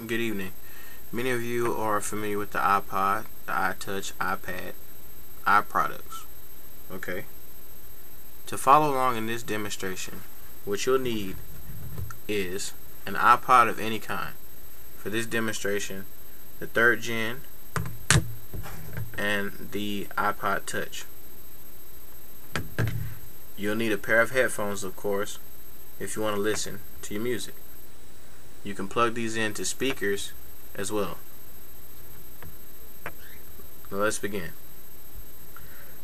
Good evening. Many of you are familiar with the iPod, the iTouch, iPad, iProducts. Okay. To follow along in this demonstration, what you'll need is an iPod of any kind. For this demonstration, the 3rd gen and the iPod Touch. You'll need a pair of headphones, of course, if you want to listen to your music. You can plug these into speakers as well. Now let's begin.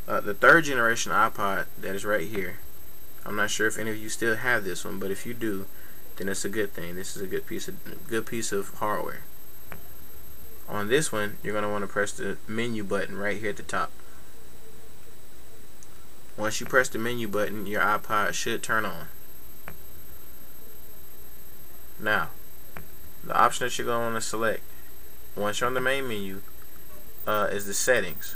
The 3rd generation iPod that is right here. I'm not sure if any of you still have this one, but if you do, then it's a good thing. This is a good piece of hardware. On this one, you're going to want to press the menu button right here at the top. Once you press the menu button, your iPod should turn on. Now, the option that you're going to want to select once you're on the main menu is the settings,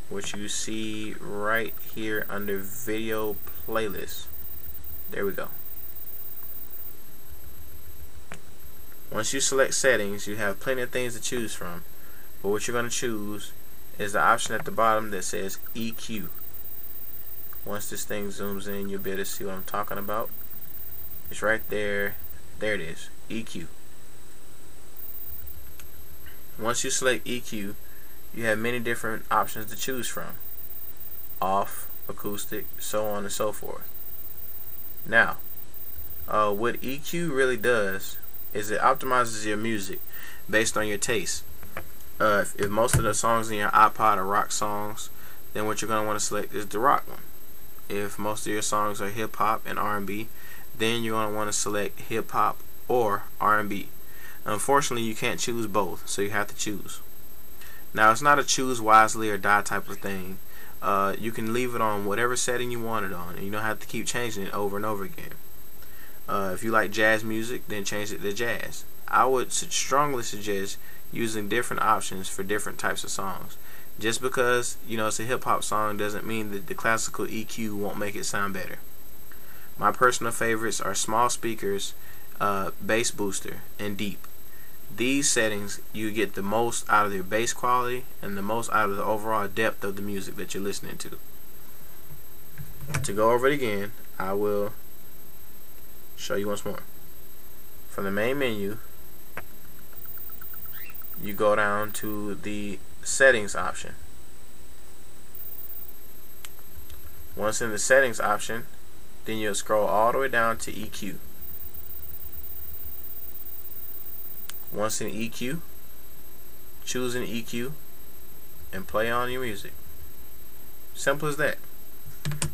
which you see right here under video playlist. There we go. Once you select settings, you have plenty of things to choose from, but what you're going to choose is the option at the bottom that says EQ. Once this thing zooms in, you'll be able to see what I'm talking about. It's right there. There it is, EQ. Once you select EQ, you have many different options to choose from. Off, acoustic, so on and so forth. Now, what EQ really does is it optimizes your music based on your taste. If most of the songs in your iPod are rock songs, then what you're going to want to select is the rock one. If most of your songs are hip hop and R&B, then you're going to want to select hip hop or R&B. Unfortunately, you can't choose both, so you have to choose. Now, it's not a choose wisely or die type of thing. You can leave it on whatever setting you want it on, and you don't have to keep changing it over and over again. If you like jazz music, then change it to jazz. I would strongly suggest using different options for different types of songs. Just because it's a hip hop song doesn't mean that the classical EQ won't make it sound better. My personal favorites are small speakers, bass booster, and deep. These settings, you get the most out of your bass quality and the most out of the overall depth of the music that you're listening to. To go over it again, I will show you once more. From the main menu, you go down to the settings option. Once in the settings option, then you'll scroll all the way down to EQ. Once in EQ, choose an EQ and play on your music. Simple as that.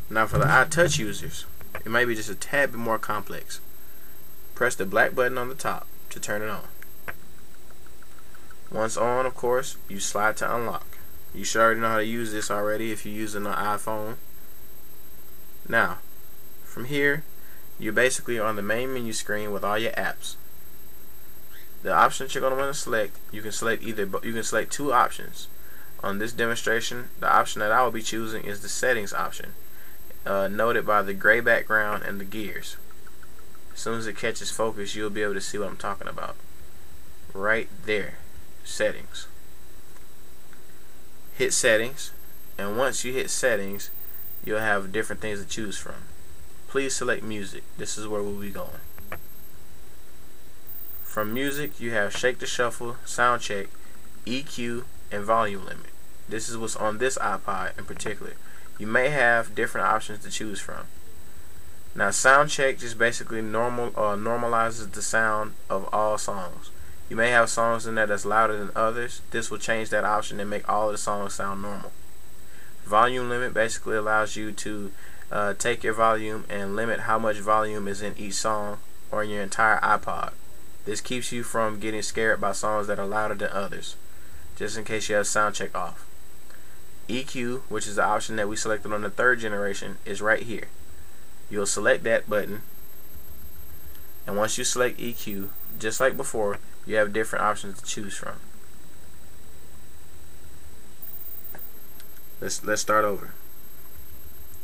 Now for the iTouch users, it might be just a tad bit more complex. Press the black button on the top to turn it on. Once on, of course, you slide to unlock. You should already know how to use this already if you're using an iPhone. Now, from here, you're basically on the main menu screen with all your apps. The option that you're going to want to select, you can select two options. On this demonstration, the option that I will be choosing is the settings option, noted by the gray background and the gears. As soon as it catches focus, you'll be able to see what I'm talking about. Right there, settings. Hit settings, and once you hit settings, you'll have different things to choose from. Please select music. This is where we'll be going. From music, you have shake to shuffle, sound check, EQ, and volume limit. This is what's on this iPod in particular. You may have different options to choose from. Now, sound check just basically normalizes the sound of all songs. You may have songs in there that's louder than others. This will change that option and make all of the songs sound normal. Volume limit basically allows you to take your volume and limit how much volume is in each song or in your entire iPod. This keeps you from getting scared by songs that are louder than others, just in case you have sound check off. EQ, which is the option that we selected on the 3rd generation, is right here. You'll select that button, and once you select EQ, just like before, you have different options to choose from. Let's start over.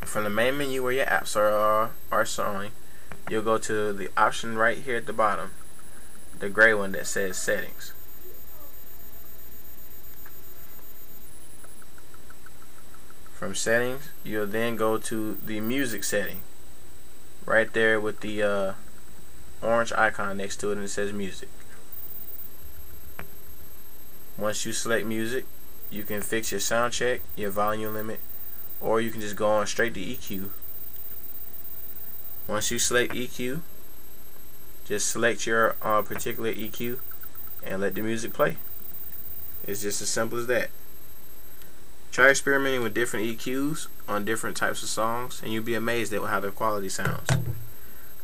From the main menu where your apps are showing, you'll go to the option right here at the bottom the gray one that says settings. From settings, you'll then go to the music setting, right there with the orange icon next to it, and it says music. Once you select music, you can fix your sound check, your volume limit, or you can just go on straight to EQ. Once you select EQ, just select your particular EQ and let the music play. It's just as simple as that. Try experimenting with different EQs on different types of songs, and you'll be amazed at how the quality sounds.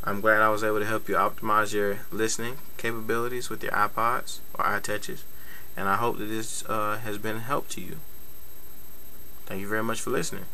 I'm glad I was able to help you optimize your listening capabilities with your iPods or iTouches, and I hope that this has been a help to you. Thank you very much for listening.